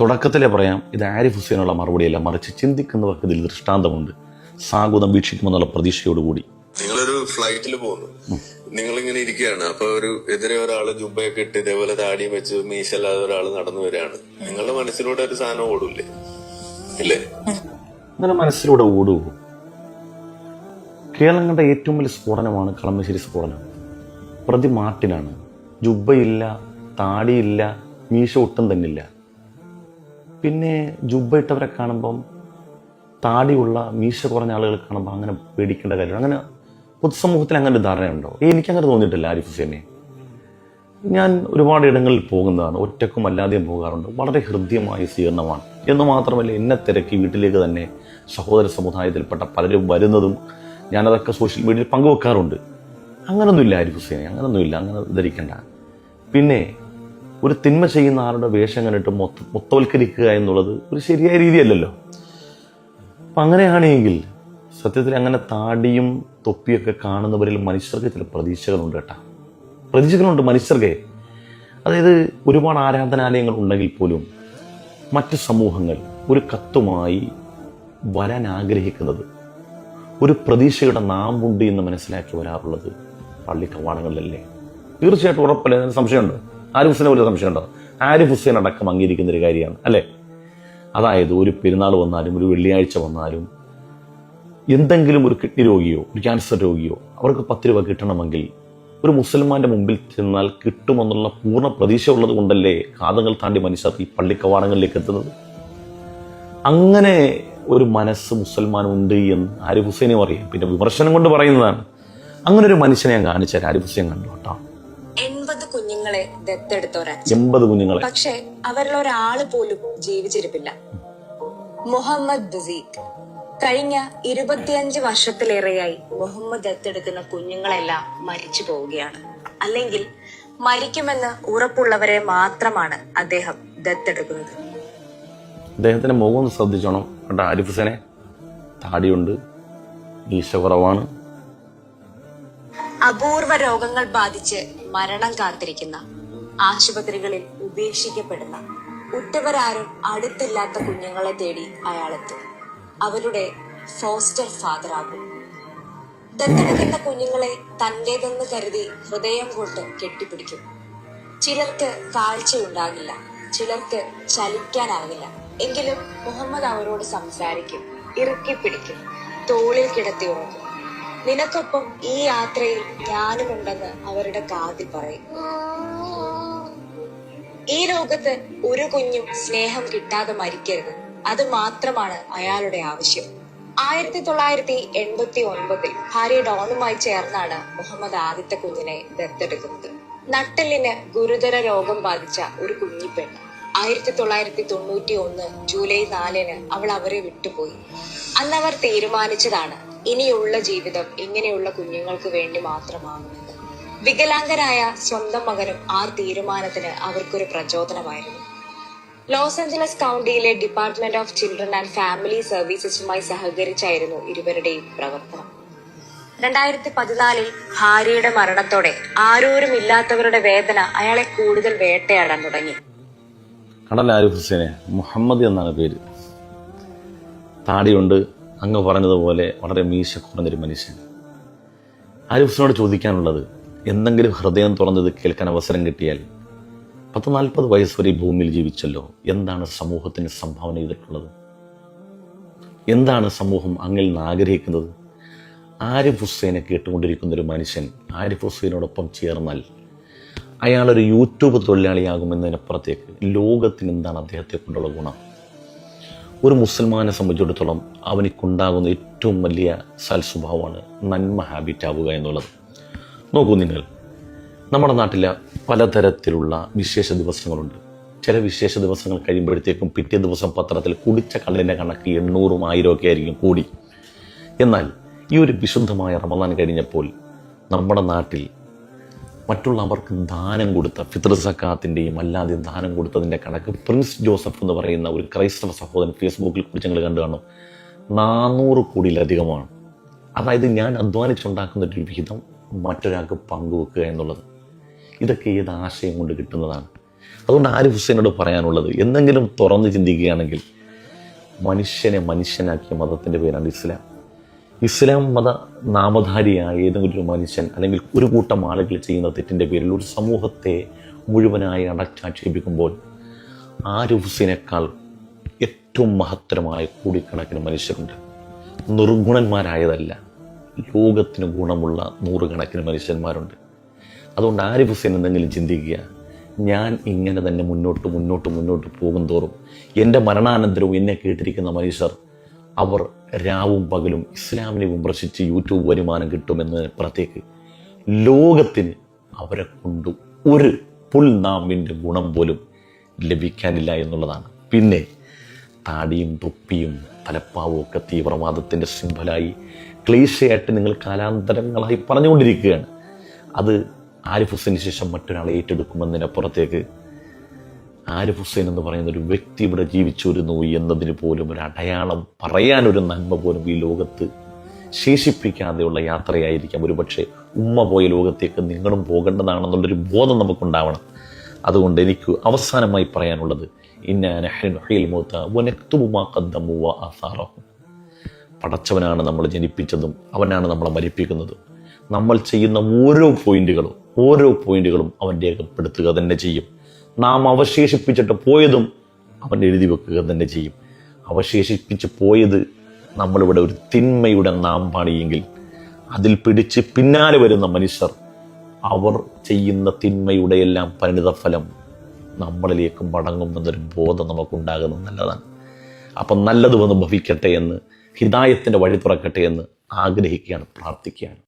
തുടക്കത്തിലേ പറയാം, ഇത് ആരിഫ് ഹുസൈനുള്ള മറുപടിയല്ല, മറിച്ച് ചിന്തിക്കുന്നവർക്ക് ഇതിൽ ദൃഷ്ടാന്തമുണ്ട്. സാഗൂതം വീക്ഷിക്കുമെന്നുള്ള പ്രതീക്ഷയോടുകൂടി. നിങ്ങളൊരു ഫ്ലൈറ്റിൽ പോകുന്നു, നിങ്ങളിങ്ങനെ ഇരിക്കുകയാണ്, അപ്പൊ ഒരു എതിരെ ഒരാള് ജുബയൊക്കെ ഇട്ട് ഇതേപോലെ താടിയും വെച്ച് മീശല്ലാതെ ഒരാൾ നടന്നു വരികയാണ്. നിങ്ങളുടെ മനസ്സിലൂടെ ഒരു സാധനം ഓടൂല്ലേ? ഇല്ലേ? അങ്ങനെ മനസ്സിലൂടെ ഓടുകൂ. കേരളം കണ്ട ഏറ്റവും വലിയ സ്ഫോടനമാണ് കളമശ്ശേരി സ്ഫോടനം. പ്രതി മാർട്ടിനാണ്. ജുബയില്ല, താടിയില്ല, മീശ ഒട്ടും തന്നില്ല. പിന്നെ ജുബ ഇട്ടവരെ കാണുമ്പം താടിയുള്ള മീശ കുറഞ്ഞ ആളുകൾ കാണുമ്പോൾ അങ്ങനെ പേടിക്കേണ്ട കാര്യമാണ്. അങ്ങനെ പൊതുസമൂഹത്തിൽ അങ്ങനെ ഒരു ധാരണയുണ്ടോ? എനിക്കങ്ങനെ തോന്നിയിട്ടില്ല ആരിഫ് ഹുസൈനെ. ഞാൻ ഒരുപാട് ഇടങ്ങളിൽ പോകുന്നതാണ്, ഒറ്റക്കും അല്ലാതെയും പോകാറുണ്ട്. വളരെ ഹൃദ്യമായ സ്വീകരണമാണ്. എന്ന് മാത്രമല്ല, എന്നെ തിരക്കി വീട്ടിലേക്ക് തന്നെ സഹോദര സമുദായത്തിൽപ്പെട്ട പലരും വരുന്നതും ഞാനതൊക്കെ സോഷ്യൽ മീഡിയയിൽ പങ്കുവെക്കാറുണ്ട്. അങ്ങനൊന്നുമില്ല ആരിഫ് ഹുസൈനെ, അങ്ങനൊന്നുമില്ല, അങ്ങനെ ധരിക്കണ്ട. പിന്നെ ഒരു തിന്മ ചെയ്യുന്ന ആളുടെ വേഷം കണ്ടിട്ട് മൊത്തവൽക്കരിക്കുക എന്നുള്ളത് ഒരു ശരിയായ രീതിയല്ലല്ലോ. അപ്പം അങ്ങനെയാണെങ്കിൽ സത്യത്തിൽ അങ്ങനെ താടിയും തൊപ്പിയൊക്കെ കാണുന്നവരിൽ മനുഷ്യർക്ക് ചില പ്രതീക്ഷകളുണ്ട് കേട്ടോ. പ്രതീക്ഷകളുണ്ട് മനുഷ്യർക്ക്. അതായത് ഒരുപാട് ആരാധനാലയങ്ങൾ ഉണ്ടെങ്കിൽ പോലും മറ്റ് സമൂഹങ്ങൾ ഒരു കത്തുമായി വരാൻ ആഗ്രഹിക്കുന്നത്, ഒരു പ്രതീക്ഷയുടെ നാമ്പുണ്ട് എന്ന് മനസ്സിലാക്കി വരാറുള്ളത് പള്ളി കവാടങ്ങളിലല്ലേ? തീർച്ചയായിട്ടും ഉറപ്പല്ലേ? അതിന് സംശയമുണ്ട്? ആരിഫ് ഹുസൈനെ പോലെ സംശയമുണ്ടോ? ആരിഫ് ഹുസൈൻ അടക്കം അംഗീകരിക്കുന്ന ഒരു കാര്യമാണ് അല്ലേ? അതായത് ഒരു പെരുന്നാൾ വന്നാലും ഒരു വെള്ളിയാഴ്ച വന്നാലും എന്തെങ്കിലും ഒരു കിഡ്നി രോഗിയോ ഒരു ക്യാൻസർ രോഗിയോ അവർക്ക് 10 രൂപ കിട്ടണമെങ്കിൽ ഒരു മുസൽമാന്റെ മുമ്പിൽ ചെന്നാൽ കിട്ടുമെന്നുള്ള പൂർണ്ണ പ്രതീക്ഷ ഉള്ളത് കൊണ്ടല്ലേ കാതങ്ങൾ താണ്ടി മനുഷ്യർ ഈ പള്ളിക്കവാടങ്ങളിലേക്ക് എത്തുന്നത്. അങ്ങനെ ഒരു മനസ്സ് മുസൽമാനുണ്ട് എന്ന് ആരിഫ് ഹുസൈനും അറിയാം. പിന്നെ വിമർശനം കൊണ്ട് പറയുന്നതാണ്. അങ്ങനെ ഒരു മനുഷ്യനെ ഞാൻ കാണിച്ചാൽ ആരിഫ് ഹുസൈൻ കണ്ടു കേട്ടോ. 80 കുഞ്ഞുങ്ങളെ ദത്തെടുത്തോരാ. 80 കുഞ്ഞുങ്ങളെ. പക്ഷെ അവരിൽ ഒരാള് പോലും ജീവിച്ചിരിപ്പില്ല. മുഹമ്മദ് ബസീഖ്. കഴിഞ്ഞ 25 വർഷത്തിലേറെയായി മുഹമ്മദ് ദത്തെടുക്കുന്ന കുഞ്ഞുങ്ങളെല്ലാം മരിച്ചു പോവുകയാണ്. അല്ലെങ്കിൽ മരിക്കുമെന്ന് ഉറപ്പുള്ളവരെ മാത്രമാണ് അദ്ദേഹം ദത്തെടുക്കുന്നത്. അദ്ദേഹത്തിന്റെ മുഖം ഒന്ന് ശ്രദ്ധിച്ചോണം കേട്ടോ ആരിഫ് ഹുസൈനെ. താടിയുണ്ട്, മീശ കുറവാണ്. അപൂർവ രോഗങ്ങൾ ബാധിച്ച് മരണം കാത്തിരിക്കുന്ന, ആശുപത്രികളിൽ ഉപേക്ഷിക്കപ്പെടുന്ന, ഉറ്റവരാരും അടുത്തില്ലാത്ത കുഞ്ഞുങ്ങളെ തേടി അയാളെത്തും. അവരുടെ ഫോസ്റ്റർ ഫാദർ ആകും. ദത്തെടുക്കുന്ന കുഞ്ഞുങ്ങളെ തന്റേതെന്ന് കരുതി ഹൃദയം കൊണ്ട് കെട്ടിപ്പിടിക്കും. ചിലർക്ക് കാഴ്ചയുണ്ടാകില്ല, ചിലർക്ക് ചലിക്കാനാകില്ല. എങ്കിലും മുഹമ്മദ് അവരോട് സംസാരിക്കും, ഇറുക്കി പിടിക്കും, തോളിൽ കിടത്തി ഉറങ്ങും. നിനക്കൊപ്പം ഈ യാത്രയിൽ ഞാനുമുണ്ടെന്ന് അവരുടെ കാതിൽ പറയും. ഈ ലോകത്ത് ഒരു കുഞ്ഞും സ്നേഹം കിട്ടാതെ മരിക്കരുത്, അത് മാത്രമാണ് അയാളുടെ ആവശ്യം. 1989 ഭാര്യ ഡോണുമായി ചേർന്നാണ് മുഹമ്മദ് ആദ്യത്തെ കുഞ്ഞിനെ ദത്തെടുക്കുന്നത്. നട്ടെല്ലിന് ഗുരുതര രോഗം ബാധിച്ച ഒരു കുഞ്ഞിപ്പെണ്ണ്. 1991 ജൂലൈ 4 അവൾ അവരെ വിട്ടുപോയി. അന്നവർ തീരുമാനിച്ചതാണ് ഇനിയുള്ള ജീവിതം ഇങ്ങനെയുള്ള കുഞ്ഞുങ്ങൾക്ക് വേണ്ടി മാത്രമാകുമെന്ന്. വികലാംഗരായ സ്വന്തം മകനും ആ തീരുമാനത്തിന് അവർക്കൊരു പ്രചോദനമായിരുന്നു. ലോസ് ആഞ്ചലസ് കൗണ്ടിയിലെ department of children and family സർവീസസുമായി സഹകരിച്ചായിരുന്നു ഇരുവരുടെയും പ്രവർത്തനം. 2014 ഭാര്യയുടെ മരണത്തോടെ ആരോരുമില്ലാത്തവരുടെ വേദന അയാളെ കൂടുതൽ വേട്ടയാടാൻ തുടങ്ങി. കടൽ ആരിഫ് ഹുസൈനെ, മുഹമ്മദ് എന്നാണ് പേര്. താടിയുണ്ട്, അങ്ങ് പറഞ്ഞതുപോലെ വളരെ മീശ കുറഞ്ഞൊരു മനുഷ്യൻ. ആരിഫ് ഹുസൈനോട് ചോദിക്കാനുള്ളത്, എന്തെങ്കിലും ഹൃദയം തുറന്നത് കേൾക്കാൻ അവസരം കിട്ടിയാൽ 40 വയസ്സ് വരെ ഭൂമിയിൽ ജീവിച്ചല്ലോ, എന്താണ് സമൂഹത്തിന് സംഭാവന ചെയ്തിട്ടുള്ളത്? എന്താണ് സമൂഹം അങ്ങിൽ നിന്ന് ആഗ്രഹിക്കുന്നത്? ആരിഫ് ഹുസൈനെ കേട്ടുകൊണ്ടിരിക്കുന്ന ഒരു മനുഷ്യൻ ആരിഫ് ഹുസൈനോടൊപ്പം ചേർന്നാൽ അയാളൊരു യൂട്യൂബ് തൊഴിലാളിയാകുമെന്നതിനപ്പുറത്തേക്ക് ലോകത്തിന് എന്താണ് അദ്ദേഹത്തെ കൊണ്ടുള്ള ഗുണം? ഒരു മുസൽമാനെ സംബന്ധിച്ചിടത്തോളം അവനിക്കുണ്ടാകുന്ന ഏറ്റവും വലിയ സൽസ്വഭാവമാണ് നന്മ ഹാബിറ്റ് ആവുക എന്നുള്ളത്. നോക്കൂ നിങ്ങൾ, നമ്മുടെ നാട്ടിൽ പലതരത്തിലുള്ള വിശേഷ ദിവസങ്ങളുണ്ട്. ചില വിശേഷ ദിവസങ്ങൾ കഴിയുമ്പോഴത്തേക്കും പിറ്റേ ദിവസം പത്രത്തിൽ കുടിച്ച കള്ളിൻ്റെ കണക്ക് 800ഉം 1000 ഒക്കെ ആയിരിക്കും കൂടി. എന്നാൽ ഈ ഒരു വിശുദ്ധമായ റമദാൻ കഴിഞ്ഞപ്പോൾ നമ്മുടെ നാട്ടിൽ മറ്റുള്ളവർക്ക് ദാനം കൊടുത്ത ഫിത്ർ സക്കാത്തിൻ്റെയും അല്ലാതെ ദാനം കൊടുത്തതിൻ്റെ കണക്ക് പ്രിൻസ് ജോസഫ് എന്ന് പറയുന്ന ഒരു ക്രൈസ്തവ സഹോദരൻ ഫേസ്ബുക്കിൽ കുറിച്ച് ഞങ്ങൾ കണ്ടു കാണും. 400 കോടിയിലധികമാണ്. അതായത് ഞാൻ അധ്വാനിച്ചുണ്ടാക്കുന്ന ഒരു വിഹിതം മറ്റൊരാൾക്ക് പങ്കുവെക്കുക എന്നുള്ളത്. ഇതൊക്കെ ഏത് ആശയം കൊണ്ട് കിട്ടുന്നതാണ്? അതുകൊണ്ട് ആരിഫ് ഹുസൈനോട് പറയാനുള്ളത്, എന്തെങ്കിലും തുറന്ന് ചിന്തിക്കുകയാണെങ്കിൽ മനുഷ്യനെ മനുഷ്യനാക്കിയ മതത്തിൻ്റെ പേരാണ് ഇസ്ലാം. ഇസ്ലാം മത നാമധാരിയായ ഏതെങ്കിലും ഒരു മനുഷ്യൻ അല്ലെങ്കിൽ ഒരു കൂട്ടം ആളുകൾ ചെയ്യുന്ന തെറ്റിൻ്റെ പേരിൽ ഒരു സമൂഹത്തെ മുഴുവനായി അടച്ചാക്ഷേപിക്കുമ്പോൾ ആരിഫ് ഹുസൈനേക്കാൾ ഏറ്റവും മഹത്തരമായ കോടിക്കണക്കിന് മനുഷ്യരുണ്ട്. നിർഗുണന്മാരായതല്ല, ലോകത്തിന് ഗുണമുള്ള നൂറുകണക്കിന് മനുഷ്യന്മാരുണ്ട്. അതുകൊണ്ട് ആരിഫ് ഹുസൈൻ എന്തെങ്കിലും ചിന്തിക്കുക, ഞാൻ ഇങ്ങനെ തന്നെ മുന്നോട്ട് പോകും തോറും എൻ്റെ മരണാനന്തരവും എന്നെ കേട്ടിരിക്കുന്ന മനുഷ്യർ അവർ രാവും പകലും ഇസ്ലാമിനെ വിമർശിച്ച് യൂട്യൂബ് വരുമാനം കിട്ടുമെന്നതിനപ്പുറത്തേക്ക് ലോകത്തിന് അവരെ കൊണ്ട് ഒരു പുൽനാമ്പിൻ്റെ ഗുണം പോലും ലഭിക്കാനില്ല എന്നുള്ളതാണ്. പിന്നെ താടിയും തൊപ്പിയും തലപ്പാവും ഒക്കെ തീവ്രവാദത്തിൻ്റെ സിംബലായി ക്ലീശയായിട്ട് നിങ്ങൾ കാലാന്തരങ്ങളായി പറഞ്ഞുകൊണ്ടിരിക്കുകയാണ്. അത് ആരിഫ് ഹുസൈന് ശേഷം മറ്റൊരാളെ ഏറ്റെടുക്കുമെന്നതിനപ്പുറത്തേക്ക് ആരിഫ് ഹുസൈൻ എന്ന് പറയുന്ന ഒരു വ്യക്തി ഇവിടെ ജീവിച്ചിരുന്നു എന്നതിന് പോലും ഒരു അടയാളം പറയാനൊരു നന്മ പോലും ഈ ലോകത്ത് ശേഷിപ്പിക്കാതെയുള്ള യാത്രയായിരിക്കാം. ഒരുപക്ഷെ ഉമ്മ പോയ ലോകത്തേക്ക് നിങ്ങളും പോകേണ്ടതാണെന്നുള്ളൊരു ബോധം നമുക്കുണ്ടാവണം. അതുകൊണ്ട് എനിക്ക് അവസാനമായി പറയാനുള്ളത്, പടച്ചവനാണ് നമ്മൾ ജനിപ്പിച്ചതും അവനാണ് നമ്മളെ മരിപ്പിക്കുന്നതും. നമ്മൾ ചെയ്യുന്ന ഓരോ പോയിന്റുകളും അവൻ രേഖപ്പെടുത്തുക തന്നെ ചെയ്യും. നാം അവശേഷിപ്പിച്ചിട്ട് പോയതും അവൻ എഴുതി വെക്കുക തന്നെ ചെയ്യും. അവശേഷിപ്പിച്ച് പോയത് നമ്മളിവിടെ ഒരു തിന്മയുടെ നാമ്പാണിയെങ്കിൽ അതിൽ പിടിച്ച് പിന്നാലെ വരുന്ന മനുഷ്യർ അവർ ചെയ്യുന്ന തിന്മയുടെ എല്ലാം പരിണിതഫലം നമ്മളിലേക്ക് മടങ്ങുമെന്നൊരു ബോധം നമുക്കുണ്ടാകുന്നത് നല്ലതാണ്. അപ്പം നല്ലത് വന്ന് ഭവിക്കട്ടെ എന്ന്, ഹിദായത്തിൻ്റെ വഴി തുറക്കട്ടെ എന്ന് ആഗ്രഹിക്കുകയാണ്, പ്രാർത്ഥിക്കുകയാണ്.